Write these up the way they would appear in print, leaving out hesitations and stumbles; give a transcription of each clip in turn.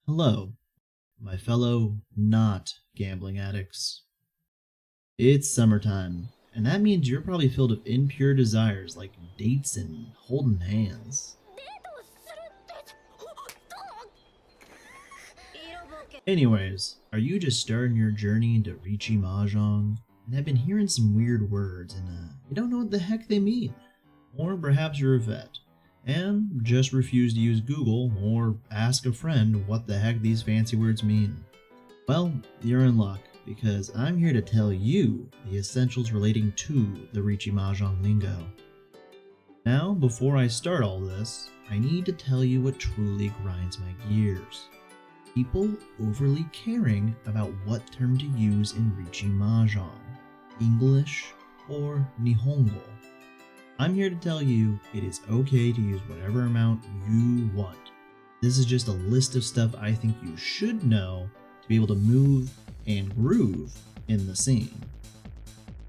Hello, my fellow not gambling addicts. It's summertime, and that means you're probably filled with impure desires like dates and holding hands. Anyways, are you just starting your journey into Riichi Mahjong and have been hearing some weird words and you don't know what the heck they mean? Or perhaps you're a vet and just refuse to use Google or ask a friend what the heck these fancy words mean. Well, you're in luck, because I'm here to tell you the essentials relating to the Riichi Mahjong lingo. Now, before I start all this, I need to tell you what truly grinds my gears. People overly caring about what term to use in Riichi Mahjong, English or Nihongo. I'm here to tell you it is okay to use whatever amount you want. This is just a list of stuff I think you should know to be able to move and groove in the scene.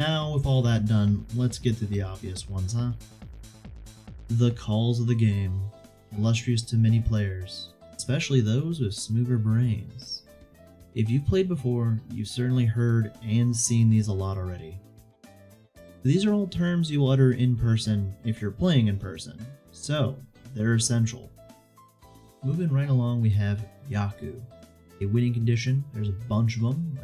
Now, with all that done, let's get to the obvious ones, huh? The calls of the game, illustrious to many players, especially those with smoother brains. If you've played before, you've certainly heard and seen these a lot already. These are all terms you'll utter in person if you're playing in person, so they're essential. Moving right along, we have Yaku. A winning condition, there's a bunch of them,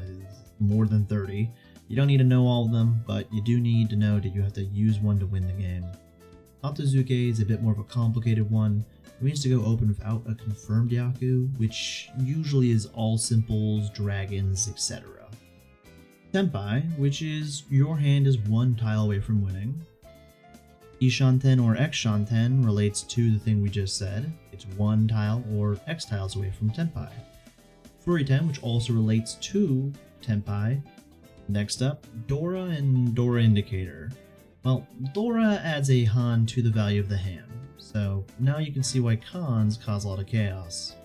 more than 30. You don't need to know all of them, but you do need to know that you have to use one to win the game. Otozuke is a bit more of a complicated one. It means to go open without a confirmed Yaku, which usually is all simples, dragons, etc. Senpai, which is your hand is one tile away from winning. Ishanten or X-Shanten relates to the thing we just said. It's one tile or X tiles away from Tenpai. Furiten, which also relates to Tenpai. Next up, Dora and Dora Indicator. Well, Dora adds a Han to the value of the hand, so now you can see why cons cause a lot of chaos.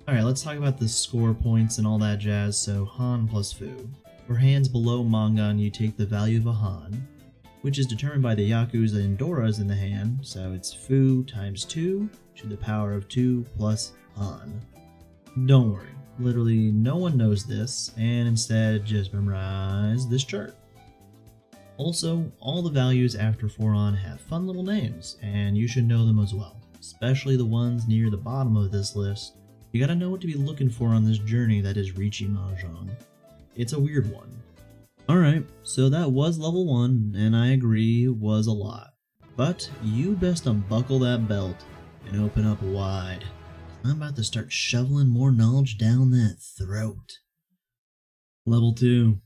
Alright, let's talk about the score points and all that jazz, so Han plus Fu. For hands below Mangan, you take the value of a Han, which is determined by the Yakus and Doras in the hand, so it's Fu times 2 to the power of 2 plus Han. Don't worry, literally no one knows this, and instead just memorize this chart. Also, all the values after 4on have fun little names, and you should know them as well, especially the ones near the bottom of this list. You gotta know what to be looking for on this journey that is Riichi Mahjong. It's a weird one. Alright, so that was level 1, and I agree, was a lot. But you best unbuckle that belt and open up wide. I'm about to start shoveling more knowledge down that throat. Level 2.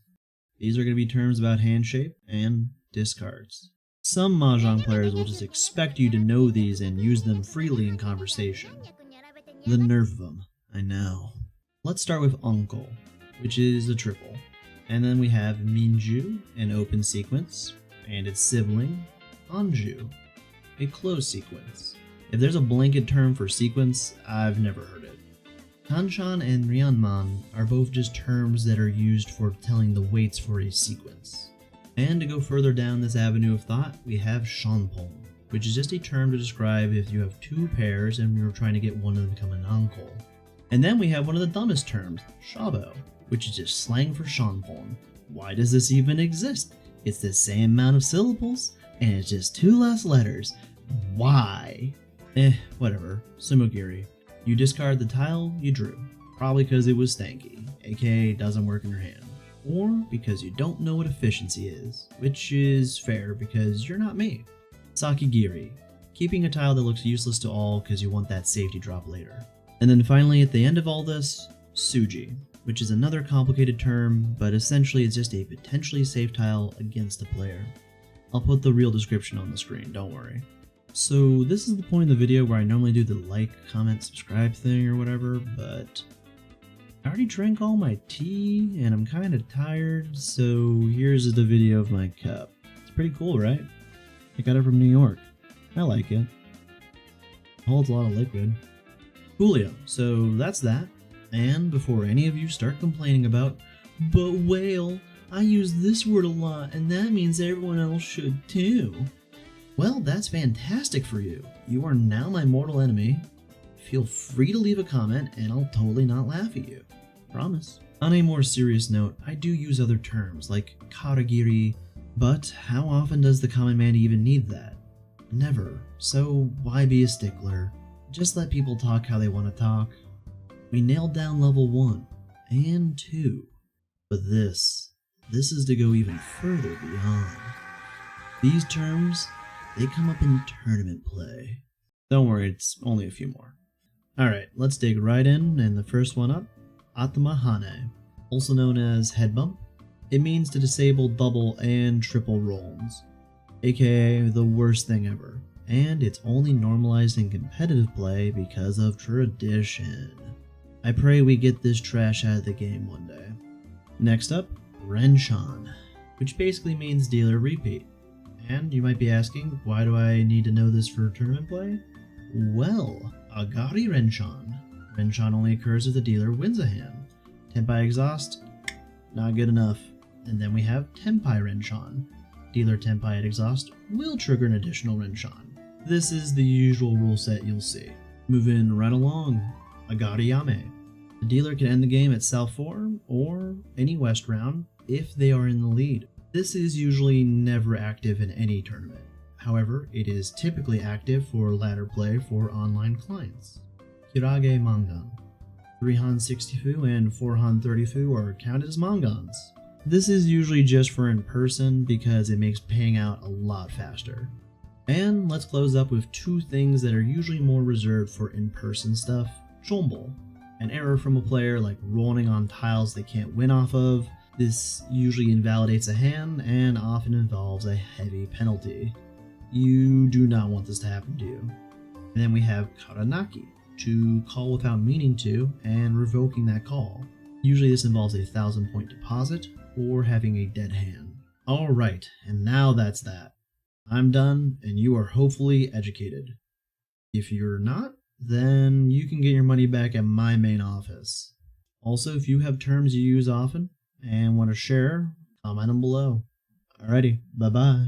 These are going to be terms about hand shape and discards. Some Mahjong players will just expect you to know these and use them freely in conversation. The nerve of them, I know. Let's start with Ankou, which is a triple. And then we have Minju, an open sequence, and its sibling, Anju, a closed sequence. If there's a blanket term for sequence, I've never heard it. Kanchan and Ryanman are both just terms that are used for telling the weights for a sequence. And to go further down this avenue of thought, we have Shanpong, which is just a term to describe if you have two pairs and you're trying to get one of them to become an Ankou. And then we have one of the dumbest terms, Shabo, which is just slang for Shanpong. Why does this even exist? It's the same amount of syllables, and it's just 2 less letters. Why? Whatever. Sumogiri. You discard the tile you drew, probably because it was stanky, aka doesn't work in your hand. Or because you don't know what efficiency is, which is fair because you're not me. Sakigiri. Keeping a tile that looks useless to all because you want that safety drop later. And then finally at the end of all this, Suji, which is another complicated term, but essentially it's just a potentially safe tile against a player. I'll put the real description on the screen, don't worry. So this is the point of the video where I normally do the like, comment, subscribe thing or whatever, but I already drank all my tea and I'm kind of tired, so here's the video of my cup. It's pretty cool, right? I got it from New York. I like it. It holds a lot of liquid. Coolio, so that's that. And before any of you start complaining about, but whale, I use this word a lot and that means everyone else should too. Well, that's fantastic for you. You are now my mortal enemy. feel free to leave a comment and I'll totally not laugh at you. Promise. On a more serious note, I do use other terms like karagiri, but how often does the common man even need that? Never. So why be a stickler? Just let people talk how they want to talk. We nailed down level 1 and 2, but this is to go even further beyond. These terms, they come up in tournament play. Don't worry, it's only a few more. Alright, let's dig right in, and the first one up, Atama Hane, also known as head bump. It means to disable double and triple rolls, aka the worst thing ever, and it's only normalized in competitive play because of tradition. I pray we get this trash out of the game one day. Next up, Renchan, which basically means dealer repeat. And you might be asking, why do I need to know this for tournament play? Well, Agari Renchan. Renchan only occurs if the dealer wins a hand. Tenpai Exhaust, not good enough. And then we have Tenpai Renchan. Dealer Tenpai at Exhaust will trigger an additional Renchan. This is the usual rule set you'll see. Moving right along, Agari Yame. The dealer can end the game at Cell 4 or any West round if they are in the lead. This is usually never active in any tournament. However, it is typically active for ladder play for online clients. Kirage Mangan. 3Han 60fu and 4Han 30fu are counted as Mangans. This is usually just for in person because it makes paying out a lot faster. And let's close up with two things that are usually more reserved for in-person stuff. Chombol. An error from a player like rolling on tiles they can't win off of. This usually invalidates a hand and often involves a heavy penalty. You do not want this to happen to you. And then we have Karanaki, to call without meaning to and revoking that call. Usually this involves a 1,000-point deposit or having a dead hand. Alright, and now that's that. I'm done and you are hopefully educated. If you're not, then you can get your money back at my main office. Also, if you have terms you use often and want to share, comment them below. Alrighty, bye bye.